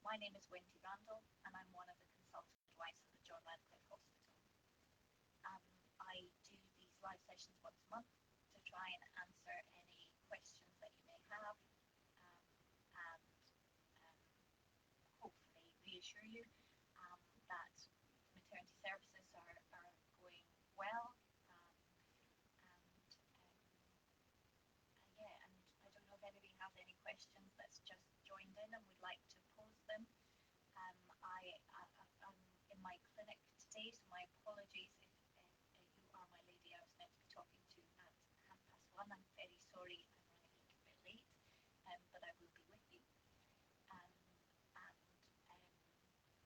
My name is Wendy Randall, and I'm one of the consultant wives at the John Radcliffe Hospital. I do these live sessions once a month to try and answer any questions that you may have, and hopefully reassure you that maternity services are going well. Yeah, and I don't know if anybody has any questions that's just joined in and would like to pose them. I'm in my clinic today, so my apologies if you are my lady I was meant to be talking to at 1:30. I'm very sorry I'm running a little bit late, but I will be with you. And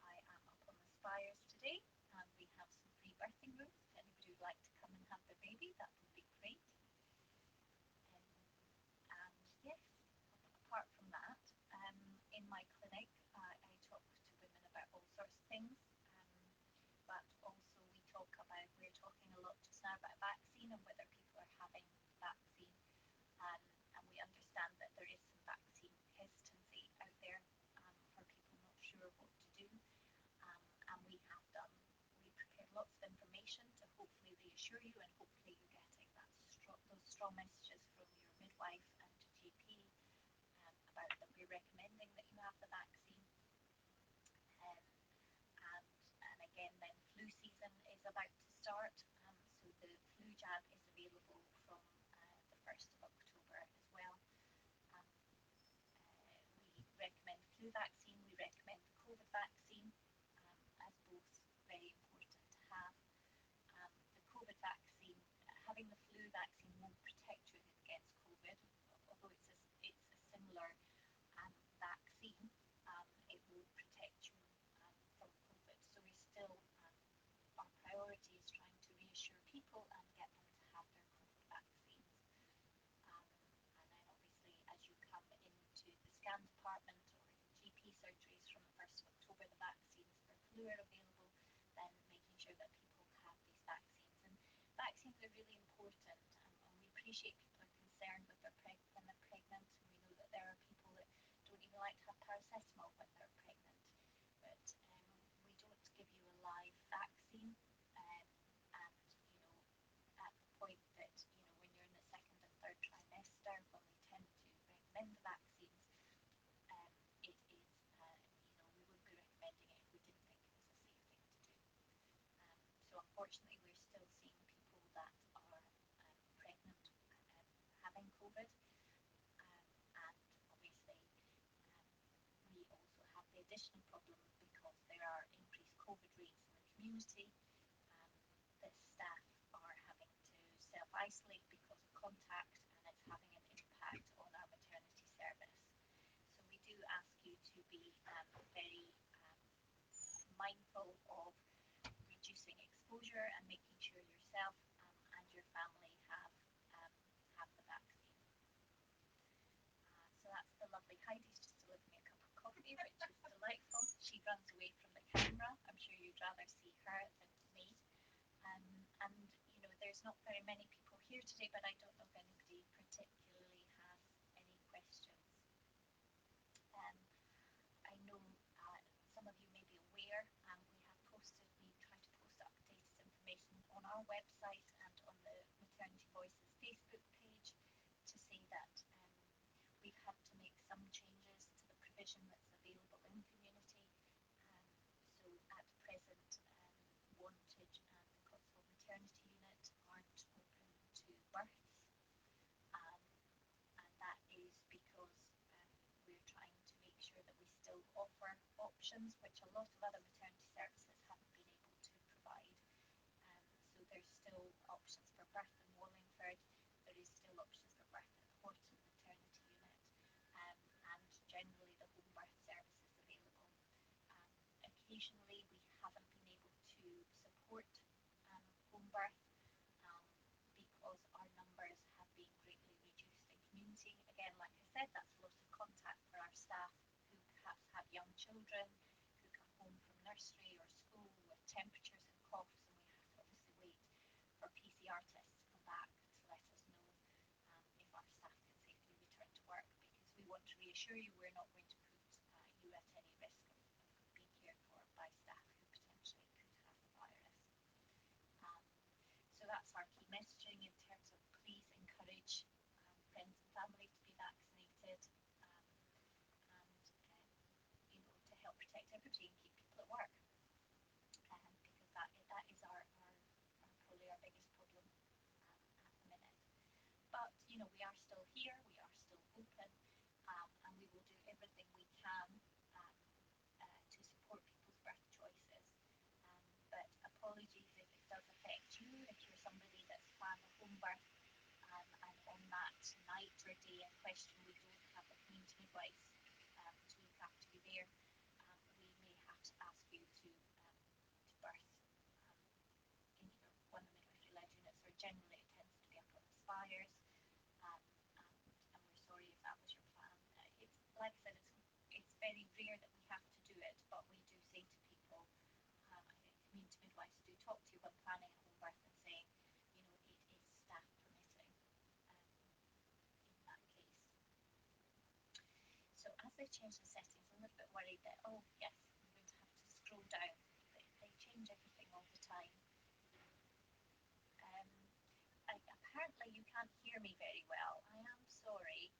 I am up on the spires today, and we have some free birthing rooms. If anybody would like to come and have their baby, that would be great. And yes, apart from that, in my clinic, I talk to women about all sorts of things, but also we're talking a lot just now about vaccine and whether people are having vaccine, and we understand that there is some vaccine hesitancy out there for people not sure what to do, and we prepared lots of information to hopefully reassure you, and hopefully you're getting those strong messages from your midwife and GP about that we're recommending that you have the vaccine. And again, then flu season is about to start, so the flu jab is available from the 1st of October as well. We recommend flu vaccine, we recommend COVID vaccine, as both very important to have. The COVID vaccine, having the flu vaccine won't protect you against COVID, although it's a similar vaccine. It will protect you from COVID. So we still, our priority is trying to reassure people and get them to have their COVID vaccines. And then obviously, as you come into the scan department or GP surgeries from the 1st of October, the vaccines for flu are available, then making sure that people have these vaccines. And vaccines are really important, and we appreciate people are concerned with when they're pregnant. And we know that there are people that don't even like to have paracetamol when they're pregnant, but we don't give you a live vaccine, and at the point that when you're in the 2nd and 3rd trimester, when we tend to recommend the vaccines, it is we wouldn't be recommending it if we didn't think it was a safe thing to do. So unfortunately, we're still seeing people that are pregnant having COVID, and obviously we also have the additional problem because there are increased COVID rates in the community. The staff are having to self-isolate because of contact, and it's having an impact on our maternity service. So we do ask you to be very mindful of reducing exposure and making sure yourself and your family have the vaccine. So that's the lovely Heidi's just delivered me a cup of coffee, which is delightful. She runs away from the camera. I'm sure you'd rather see her than me. And there's not very many people here today, but I don't know if anybody particularly has any questions. I know some of you may be aware, we try to post updated information on our website and on the Maternity Voices Facebook page to say that we've had to make some changes to the provision that's available in community. So at present, Wantage and the Cotswold Maternity Unit aren't open to births, and that is because we're trying to make sure that we still offer options which a lot of other maternity services haven't been able to provide. So there's still options for birth in Wallingford, there is still options for birth in the Norton Maternity Unit, and generally the home birth service is available. Occasionally we haven't been able to support home birth because our numbers have been greatly reduced in community. Again, like I said, that's a lot of contact for our staff who perhaps have young children who come home from nursery or school with temperatures and coughs, and we have to obviously wait for PCR tests to come back to let us know if our staff can safely return to work, because we want to reassure you we're not going to put you at any risk encourage friends and family to be vaccinated, and to help protect everybody and keep people at work, because that is probably our biggest problem at the minute. But we are still here, we are still open, and we will do everything we can to support people's birth choices. But apologies if it does affect you, if you're somebody that's planned a home birth, and on that night or day in question we don't have a community midwife to look after you there. We may have to ask you to birth in either one of the midwifery-led units, or generally it tends to be up on the spires. And we're sorry if that was your plan. It's like I said, it's very rare that we have to do it, but we do say to people, community midwives do talk to you when planning a home birth and saying, it is staff permitting in that case. So as they change the settings, I'm a little bit worried that, oh yes, I'm going to have to scroll down. They change everything all the time. Apparently you can't hear me very well. I am sorry.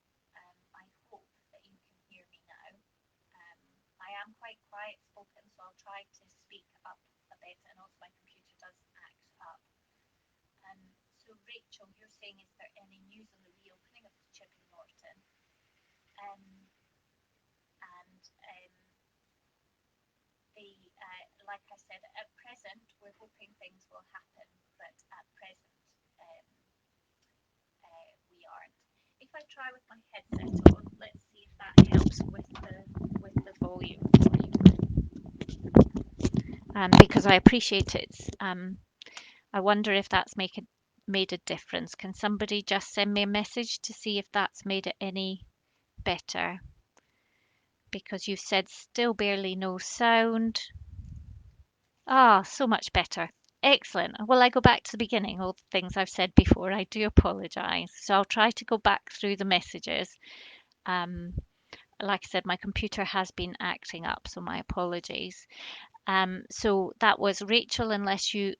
I hope that you can hear me now. I am quite quiet spoken, so I'll try to speak up a bit, and also my computer does act up. So Rachel, you're saying, is there any news on the reopening of the Chipping Norton? Like I said, at present we're hoping things will happen, but at present we aren't. If I try with my headset on, let's see if that helps with the volume for you. Because I appreciate it. I wonder if that's made a difference. Can somebody just send me a message to see if that's made it any better? Because you said still barely no sound. Ah, so much better. Excellent. Will I go back to the beginning? All the things I've said before. I do apologise. So I'll try to go back through the messages. Um, like I said, my computer has been acting up, so my apologies. So that was Rachel, unless you,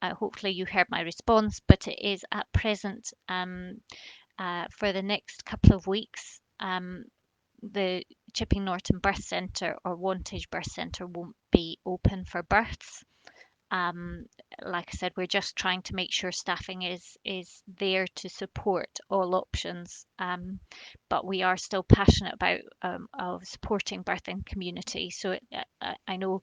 hopefully you heard my response, but it is at present, for the next couple of weeks, the Chipping Norton Birth Centre or Wantage Birth Centre won't be open for births. Um, like I said, we're just trying to make sure staffing is there to support all options. But we are still passionate about of supporting birthing community. So I know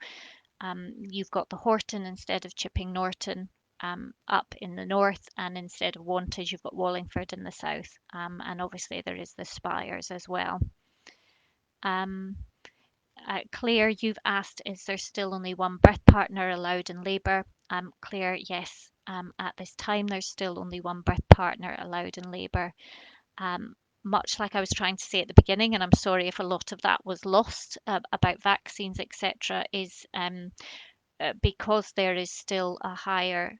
you've got the Horton instead of Chipping Norton up in the north, and instead of Wantage, you've got Wallingford in the south. And obviously there is the Spires as well. Claire, you've asked, is there still only one birth partner allowed in labour? Claire, yes. At this time, there's still only one birth partner allowed in labour. Much like I was trying to say at the beginning, and I'm sorry if a lot of that was lost about vaccines, etc., is because there is still a high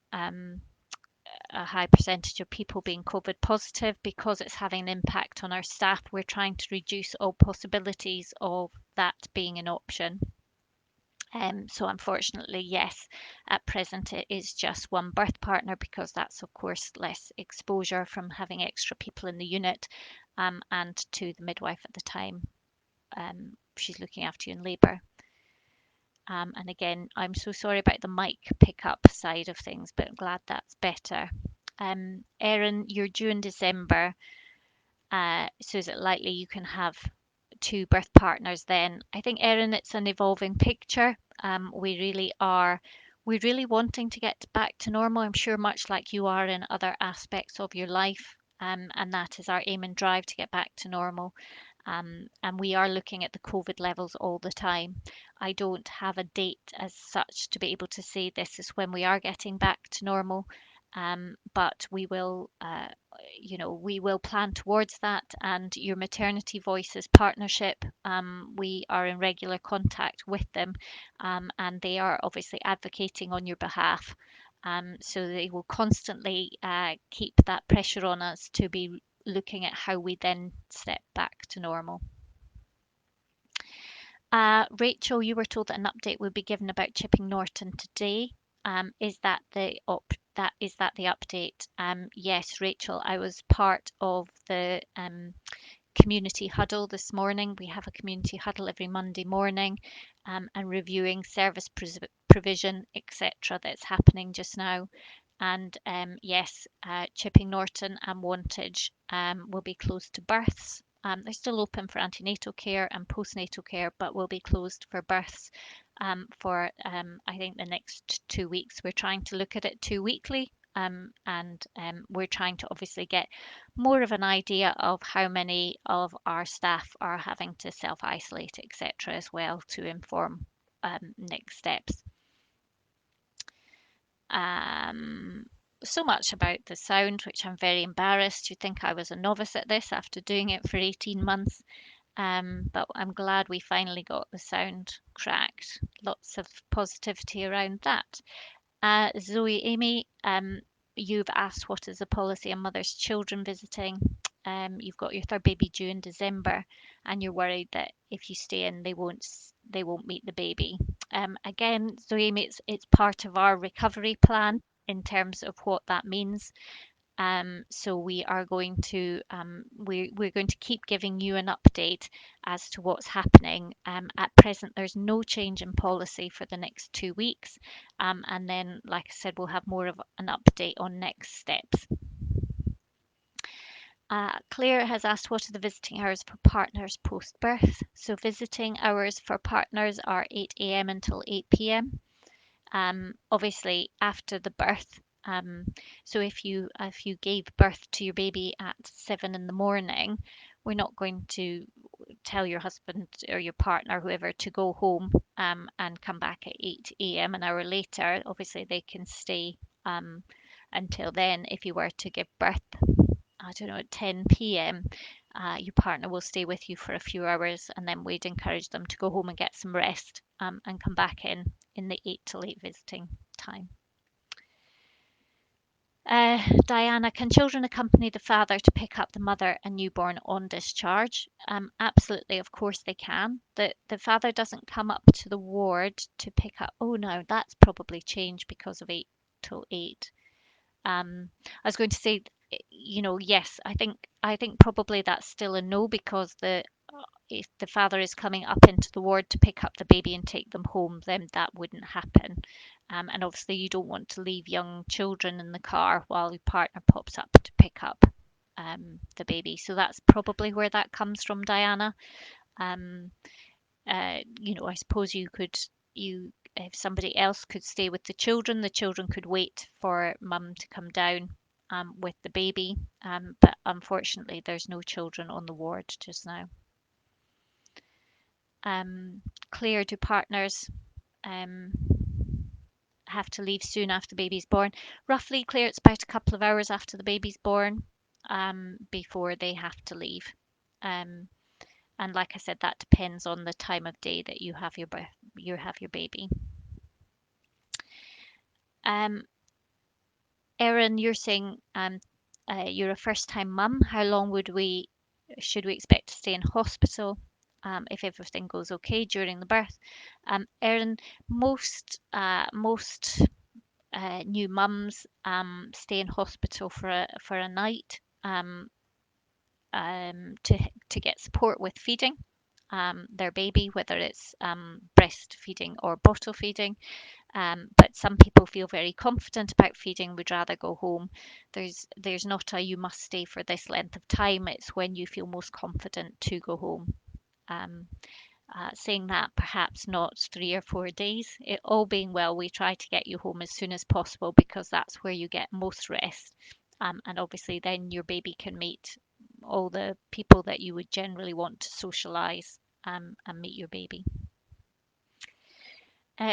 percentage of people being COVID positive, because it's having an impact on our staff, we're trying to reduce all possibilities of that being an option. So unfortunately, yes, at present it is just one birth partner, because that's of course less exposure from having extra people in the unit, and to the midwife at the time she's looking after you in labour. And again, I'm so sorry about the mic pickup side of things, but I'm glad that's better. Erin, you're due in December. So is it likely you can have two birth partners then? I think, Erin, it's an evolving picture. We're really wanting to get back to normal. I'm sure much like you are in other aspects of your life. And that is our aim and drive, to get back to normal. And we are looking at the COVID levels all the time. I don't have a date as such to be able to say this is when we are getting back to normal. But we will, we will plan towards that. And your Maternity Voices partnership, we are in regular contact with them, and they are obviously advocating on your behalf. So they will constantly keep that pressure on us to be looking at how we then step back to normal. Rachel, you were told that an update will be given about Chipping Norton today. Is that the That the update? Yes, Rachel, I was part of the community huddle this morning. We have a community huddle every Monday morning, and reviewing service provision, etc., that's happening just now. And yes, Chipping Norton and Wantage will be closed to births. They're still open for antenatal care and postnatal care, but will be closed for births for I think the next 2 weeks. We're trying to look at it two weekly, and we're trying to obviously get more of an idea of how many of our staff are having to self isolate, etc., as well to inform next steps. Um, so much about the sound, which I'm very embarrassed. You'd think I was a novice at this after doing it for 18 months. But I'm glad we finally got the sound cracked. Lots of positivity around that. Zoe Amy, you've asked what is the policy on mothers' children visiting. You've got your third baby due in December, and you're worried that if you stay in, they won't meet the baby. Again, Zoe Amy, it's part of our recovery plan in terms of what that means. So we're going to keep giving you an update as to what's happening. At present, there's no change in policy for the next 2 weeks, and then, like I said, we'll have more of an update on next steps. Claire has asked what are the visiting hours for partners post birth. So visiting hours for partners are 8 a.m. until 8 p.m. Obviously after the birth. So if you gave birth to your baby at 7 in the morning, we're not going to tell your husband or your partner, whoever, to go home and come back at 8 a.m. an hour later. Obviously, they can stay until then. If you were to give birth, I don't know, at 10 p.m., your partner will stay with you for a few hours, and then we'd encourage them to go home and get some rest and come back in the 8 till 8 visiting time. Diana, can children accompany the father to pick up the mother and newborn on discharge? Absolutely, of course they can. The father doesn't come up to the ward to pick up. Oh no, that's probably changed because of 8 till 8. I was going to say, yes, I think probably that's still a no, because if the father is coming up into the ward to pick up the baby and take them home, then that wouldn't happen. And obviously, you don't want to leave young children in the car while your partner pops up to pick up the baby. So that's probably where that comes from, Diana. Um, I suppose if somebody else could stay with the children could wait for mum to come down with the baby. But unfortunately, there's no children on the ward just now. Um, Claire, do partners um, have to leave soon after the baby's born? Roughly, Claire, it's about a couple of hours after the baby's born before they have to leave. Um, and like I said, that depends on the time of day that you have your baby. Um, Erin, you're saying you're a first-time mum. How long should we expect to stay in hospital if everything goes okay during the birth? Erin, most new mums stay in hospital for a night to get support with feeding their baby, whether it's breastfeeding or bottle feeding. But some people feel very confident about feeding, would rather go home. There's not a you must stay for this length of time. It's when you feel most confident to go home. Um, Saying that, perhaps not 3 or 4 days. It all being well, we try to get you home as soon as possible, because that's where you get most rest. And obviously, then your baby can meet all the people that you would generally want to socialize and meet your baby.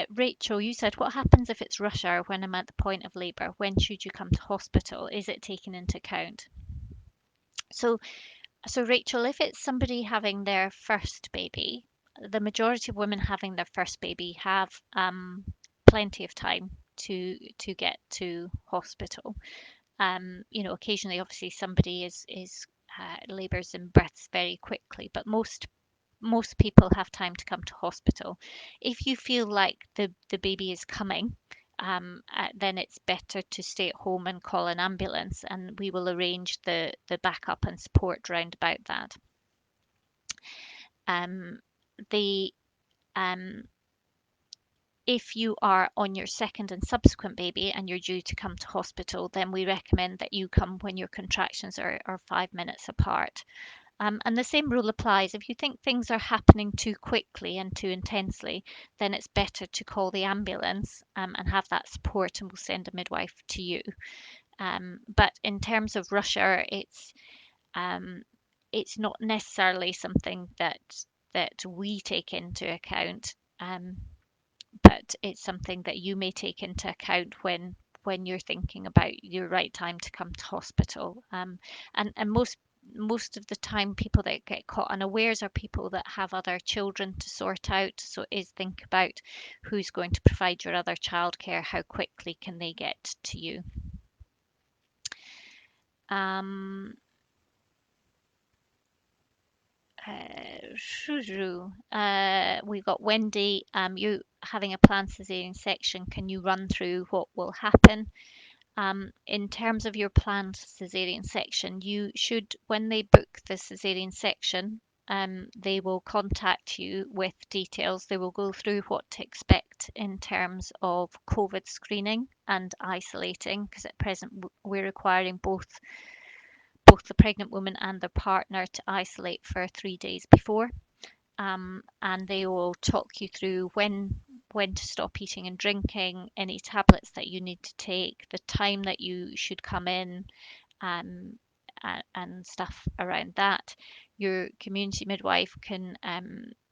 Rachel, you said, what happens if it's rush hour when I'm at the point of labour? When should you come to hospital? Is it taken into account? So, so Rachel, if it's somebody having their first baby, the majority of women having their first baby have plenty of time to get to hospital. Occasionally, obviously, somebody is labours and births very quickly, but most people have time to come to hospital. If you feel like the baby is coming then it's better to stay at home and call an ambulance, and we will arrange the backup and support round about that. Um, the um, If you are on your second and subsequent baby and you're due to come to hospital, then we recommend that you come when your contractions are 5 minutes apart. And the same rule applies. If you think things are happening too quickly and too intensely, then it's better to call the ambulance and have that support, and we'll send a midwife to you. But in terms of rush hour, um, it's not necessarily something that we take into account. But it's something that you may take into account when you're thinking about your right time to come to hospital. And most of the time, people that get caught unawares are people that have other children to sort out. So is think about who's going to provide your other childcare, how quickly can they get to you. Um, we got Wendy. You having a planned cesarean section. Can you run through what will happen? In terms of your planned cesarean section, you should, when they book the cesarean section, they will contact you with details. They will go through what to expect in terms of COVID screening and isolating, because at present we're requiring both the pregnant woman and their partner to isolate for 3 days before. And they will talk you through when to stop eating and drinking, any tablets that you need to take, the time that you should come in, um, and stuff around that. Your community midwife can,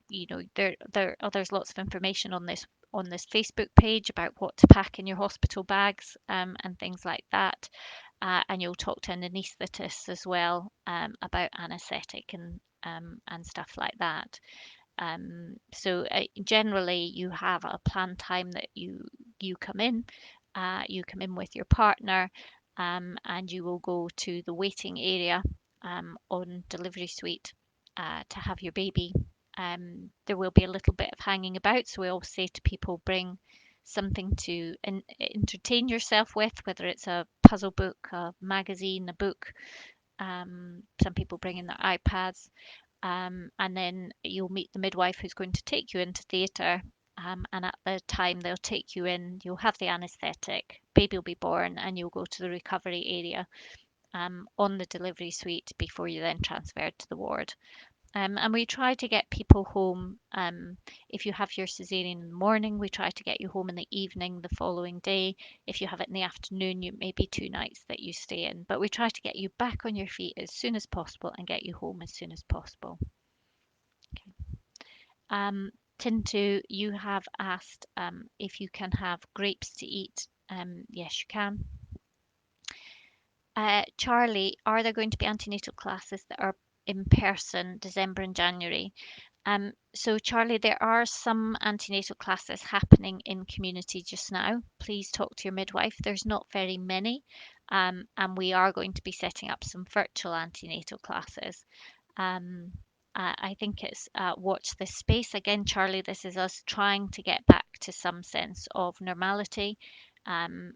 there's lots of information on this Facebook page about what to pack in your hospital bags, and things like that. And you'll talk to an anaesthetist as well, about anaesthetic and stuff like that. So generally, you have a planned time that you come in. You come in with your partner, and you will go to the waiting area on delivery suite to have your baby. There will be a little bit of hanging about, so we always say to people, bring something to entertain yourself with, whether it's a puzzle book, a magazine, a book. Some people bring in their iPads, and then you'll meet the midwife who's going to take you into theatre. And at the time they'll take you in, you'll have the anaesthetic, baby will be born, and you'll go to the recovery area on the delivery suite before you're then transferred to the ward. And we try to get people home. If you have your cesarean in the morning, we try to get you home in the evening the following day. If you have it in the afternoon, you maybe 2 nights that you stay in. But we try to get you back on your feet as soon as possible and get you home as soon as possible. Okay. Tintu, you have asked if you can have grapes to eat. Yes, you can. Charlie, are there going to be antenatal classes that are in person December and January? So Charlie, there are some antenatal classes happening in community just now. Please talk to your midwife. There's not very many, and we are going to be setting up some virtual antenatal classes. Um, I think it's watch this space. Again, Charlie, this is us trying to get back to some sense of normality, and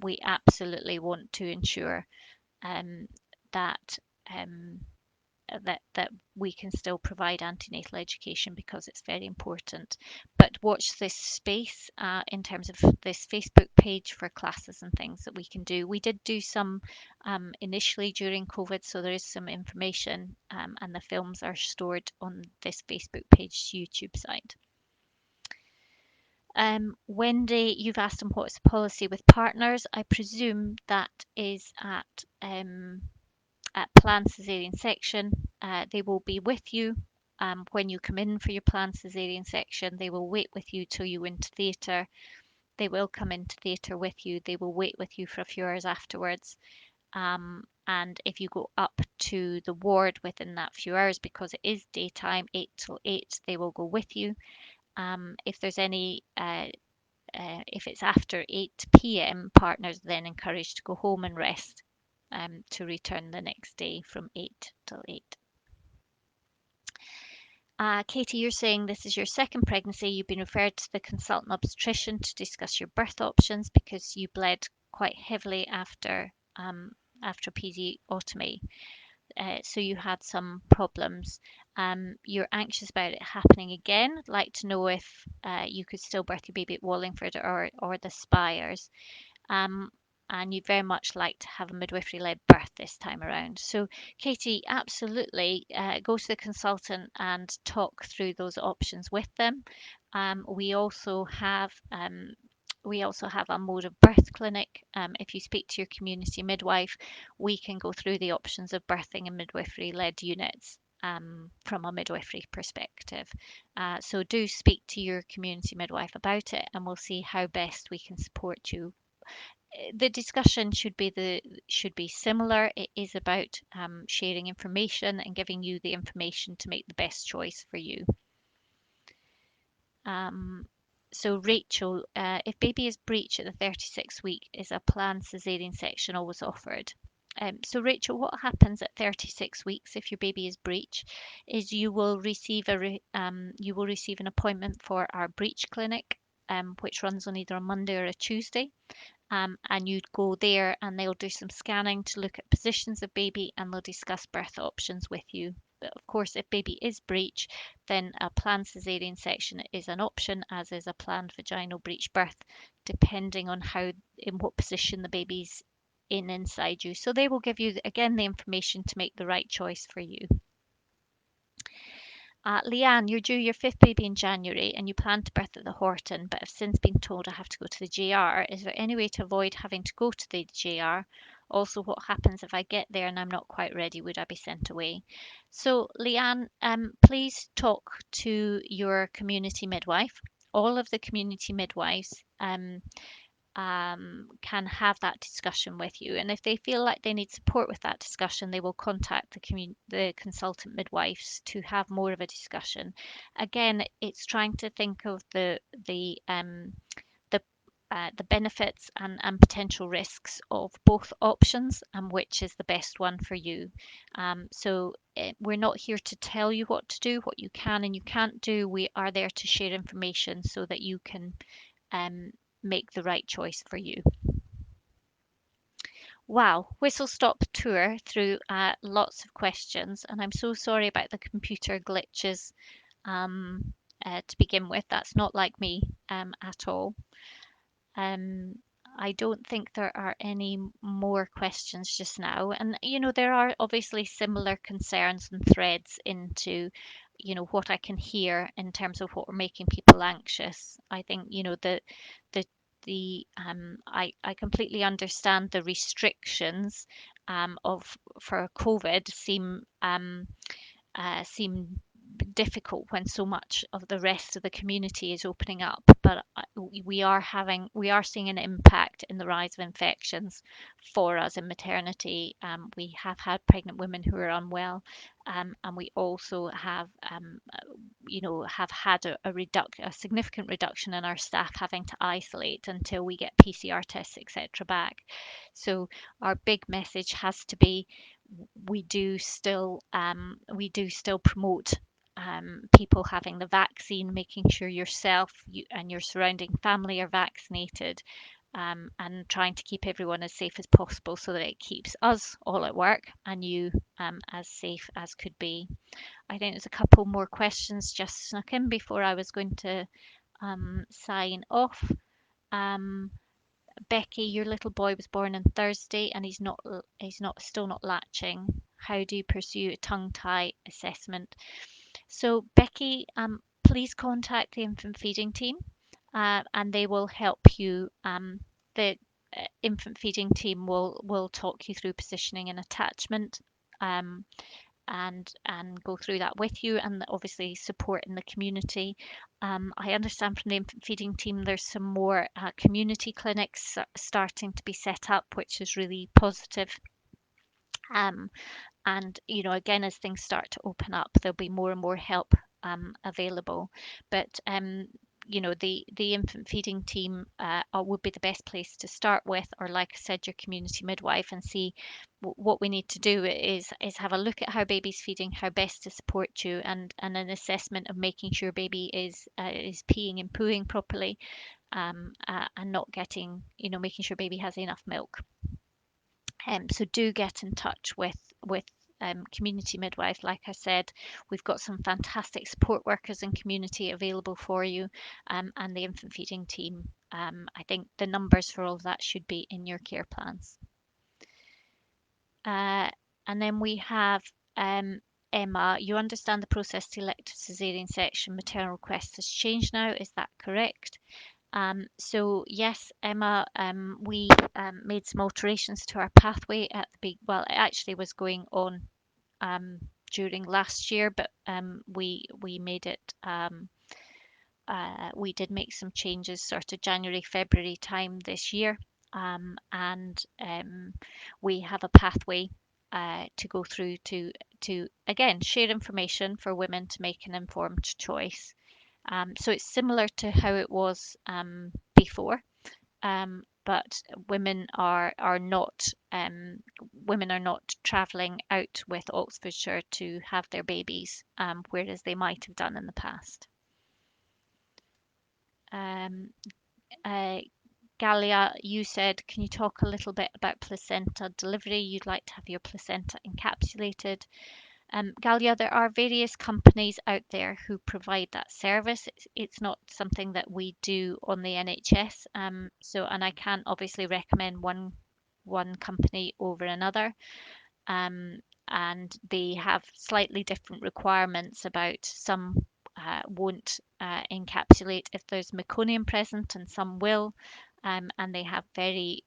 we absolutely want to ensure um, that um, that we can still provide antenatal education because it's very important. But watch this space in terms of this Facebook page for classes and things that we can do. We did do some initially during COVID, so there is some information, and the films are stored on this Facebook page YouTube site. Wendy, you've asked them what's the policy with partners. I presume that is at planned cesarean section. They will be with you when you come in for your planned cesarean section. They will wait with you till you into theatre. They will come into theatre with you. They will wait with you for a few hours afterwards. And if you go up to the ward within that few hours, because it is daytime, 8 till 8, they will go with you. If there's any if it's after 8 p.m., partners are then encouraged to go home and rest, to return the next day from 8 till 8. Katie, you're saying this is your second pregnancy. You've been referred to the consultant obstetrician to discuss your birth options because you bled quite heavily after episiotomy. So you had some problems. You're anxious about it happening again. I'd like to know if you could still birth your baby at Wallingford or the Spires. Um, and you'd very much like to have a midwifery led birth this time around. So, Katie, absolutely go to the consultant and talk through those options with them. We also have a mode of birth clinic. If you speak to your community midwife, we can go through the options of birthing and midwifery led units from a midwifery perspective. So do speak to your community midwife about it, and we'll see how best we can support you. The discussion should be similar. It is about sharing information and giving you the information to make the best choice for you. Um, so Rachel, if baby is breech at the 36 week, is a planned cesarean section always offered? So Rachel, what happens at 36 weeks if your baby is breech is you will receive an appointment for our breech clinic, which runs on either a Monday or a Tuesday. And you'd go there and they'll do some scanning to look at positions of baby and they'll discuss birth options with you. But of course, if baby is breech, then a planned cesarean section is an option, as is a planned vaginal breech birth, depending on in what position the baby's inside you. So they will give you, again, the information to make the right choice for you. Leanne, you're due your fifth baby in January and you plan to birth at the Horton, but have since been told I have to go to the JR. Is there any way to avoid having to go to the JR? Also, what happens if I get there and I'm not quite ready? Would I be sent away? So, Leanne, please talk to your community midwife. All of the community midwives can have that discussion with you. And if they feel like they need support with that discussion, they will contact the consultant midwives to have more of a discussion. Again, it's trying to think of the the benefits and potential risks of both options and which is the best one for you. We're not here to tell you what to do, what you can and you can't do. We are there to share information so that you can um, make the right choice for you. Wow, whistle stop tour through lots of questions, and I'm so sorry about the computer glitches to begin with. That's not like me at all. Um, I don't think there are any more questions just now. And, there are obviously similar concerns and threads into, what I can hear in terms of what we're making people anxious. I think, the, I completely understand the restrictions for COVID seem difficult when so much of the rest of the community is opening up. But we are seeing an impact in the rise of infections for us in maternity. We have had pregnant women who are unwell, and we also have had a significant reduction in our staff having to isolate until we get PCR tests, etc. back. So our big message has to be we do still promote people having the vaccine, making sure and your surrounding family are vaccinated, and trying to keep everyone as safe as possible so that it keeps us all at work and you as safe as could be. I think there's a couple more questions just snuck in before I was going to sign off. Um, Becky, your little boy was born on Thursday and he's not still not latching. How do you pursue a tongue tie assessment? So Becky, please contact the infant feeding team, and they will help you. The infant feeding team will talk you through positioning and attachment. Um, and go through that with you and obviously support in the community. I understand from the infant feeding team there's some more community clinics starting to be set up, which is really positive. Um, and again, as things start to open up, there'll be more and more help available. But the infant feeding team would be the best place to start with, or like I said, your community midwife, and see what we need to do is have a look at how baby's feeding, how best to support you, and an assessment of making sure baby is peeing and pooing properly, and not getting, making sure baby has enough milk. So do get in touch with community midwife. Like I said, we've got some fantastic support workers in community available for you, and the infant feeding team. I think the numbers for all of that should be in your care plans. Uh, and then we have Emma. You understand the process to elect a caesarean section. Maternal request has changed now. Is that correct? So yes, Emma, we made some alterations to our pathway at the big. Well, it actually was going on um, during last year, but we made it. We did make some changes, sort of January, February time this year, and we have a pathway to go through to again share information for women to make an informed choice. So it's similar to how it was before, but women are not travelling out with Oxfordshire to have their babies, whereas they might have done in the past. Um, uh, Galia, you said, can you talk a little bit about placenta delivery? You'd like to have your placenta encapsulated. Galia, there are various companies out there who provide that service. It's not something that we do on the NHS. And I can't obviously recommend one company over another. Um, and they have slightly different requirements about some won't encapsulate if there's meconium present, and some will. And they have very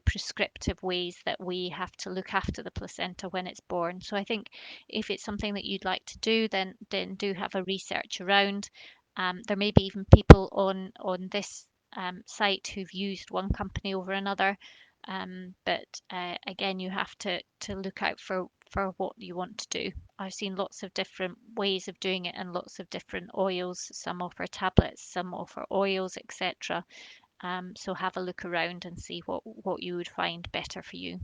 prescriptive ways that we have to look after the placenta when it's born. So I think if it's something that you'd like to do, then do have a research around. There may be even people on this site who've used one company over another. But again, you have to look out for what you want to do. I've seen lots of different ways of doing it and lots of different oils. Some offer tablets, some offer oils, etc. So have a look around and see what you would find better for you.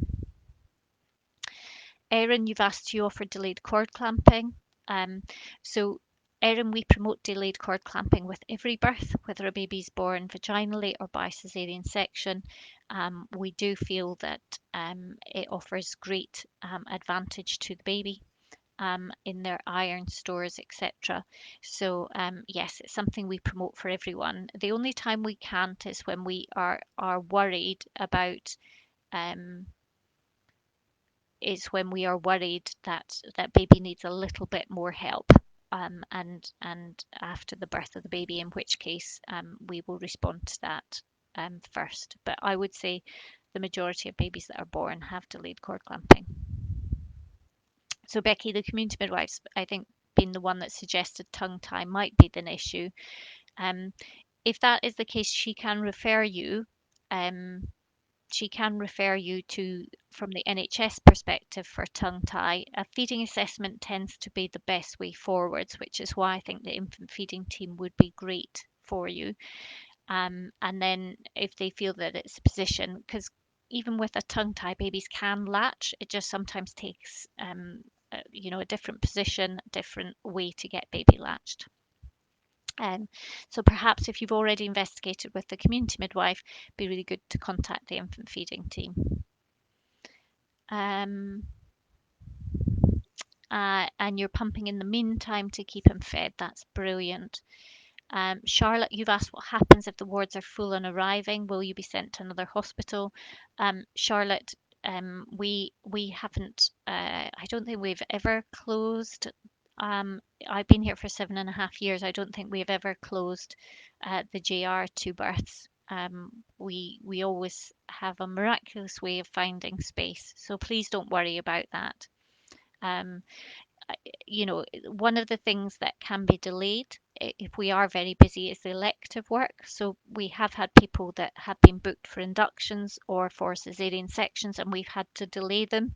Erin, you've asked to offer delayed cord clamping. Um, so Erin, we promote delayed cord clamping with every birth, whether a baby's born vaginally or by caesarean section. We do feel that it offers great advantage to the baby in their iron stores, etc. So yes, it's something we promote for everyone. The only time we can't is when we are worried about um, that baby needs a little bit more help. And after the birth of the baby, in which case we will respond to that first. But I would say the majority of babies that are born have delayed cord clamping. So Becky, the community midwives, I think, been the one that suggested tongue tie might be an issue. Um, if that is the case, um, she can refer you to, from the NHS perspective, for tongue tie. A feeding assessment tends to be the best way forwards, which is why I think the infant feeding team would be great for you. And then if they feel that it's a position, because even with a tongue tie, babies can latch. It just sometimes takes, a different position, different way to get baby latched. So perhaps if you've already investigated with the community midwife, it'd be really good to contact the infant feeding team. Um, and you're pumping in the meantime to keep him fed. That's brilliant. Charlotte, you've asked what happens if the wards are full on arriving. Will you be sent to another hospital? Charlotte, we haven't. I don't think we've ever closed. I've been here for 7.5 years. I don't think we've ever closed the JR to births. We always have a miraculous way of finding space. So please don't worry about that. Um, One of the things that can be delayed if we are very busy is the elective work. So we have had people that have been booked for inductions or for caesarean sections, and we've had to delay them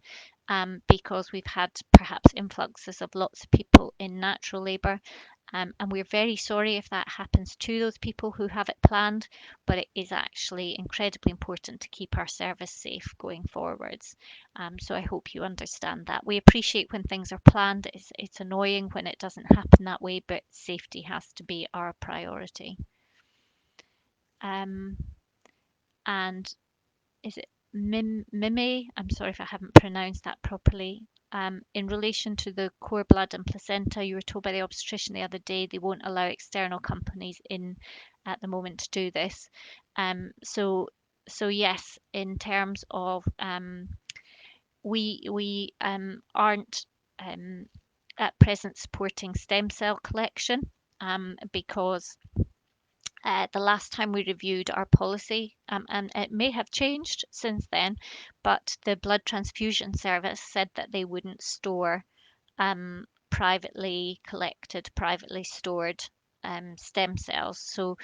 because we've had perhaps influxes of lots of people in natural labour. And we're very sorry if that happens to those people who have it planned, but it is actually incredibly important to keep our service safe going forwards. So I hope you understand that. We appreciate when things are planned. It's annoying when it doesn't happen that way, but safety has to be our priority. Um, and is it Mime? I'm sorry if I haven't pronounced that properly. In relation to the cord blood and placenta, you were told by the obstetrician the other day they won't allow external companies in at the moment to do this. So yes, in terms of we aren't um, at present supporting stem cell collection because the last time we reviewed our policy, and it may have changed since then, but the blood transfusion service said that they wouldn't store privately collected, privately stored stem cells. So,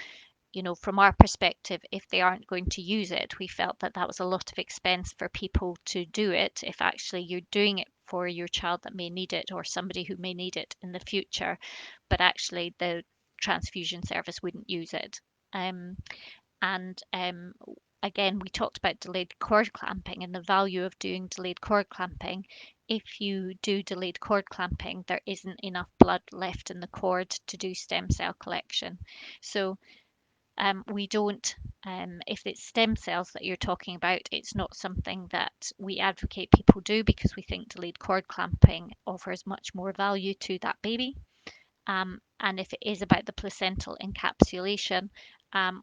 from our perspective, if they aren't going to use it, we felt that that was a lot of expense for people to do it. If actually you're doing it for your child that may need it or somebody who may need it in the future, but actually the transfusion service wouldn't use it. Um, and again, we talked about delayed cord clamping and the value of doing delayed cord clamping. If you do delayed cord clamping, there isn't enough blood left in the cord to do stem cell collection. So we don't, if it's stem cells that you're talking about, it's not something that we advocate people do because we think delayed cord clamping offers much more value to that baby. And if it is about the placental encapsulation,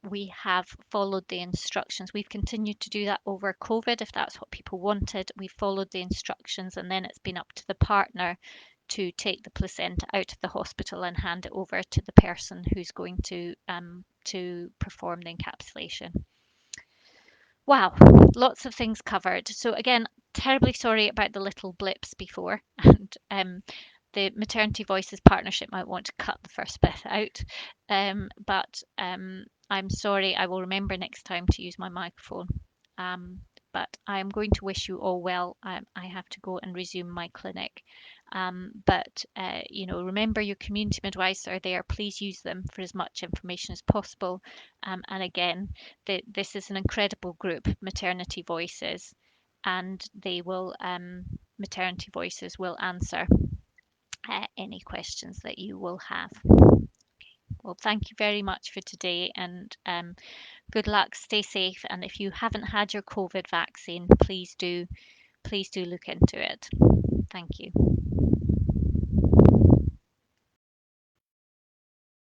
we have followed the instructions. We've continued to do that over COVID if that's what people wanted. We followed the instructions, and then it's been up to the partner to take the placenta out of the hospital and hand it over to the person who's going to perform the encapsulation. Wow, lots of things covered. So again, terribly sorry about the little blips before, and the Maternity Voices partnership might want to cut the first bit out. But I'm sorry, I will remember next time to use my microphone. Um, but I'm going to wish you all well. I have to go and resume my clinic. But remember your community midwives are there. Please use them for as much information as possible. And again, this is an incredible group, Maternity Voices, and Maternity Voices will answer any questions that you will have. Well, thank you very much for today, and good luck. Stay safe, and if you haven't had your COVID vaccine, please do look into it. Thank you.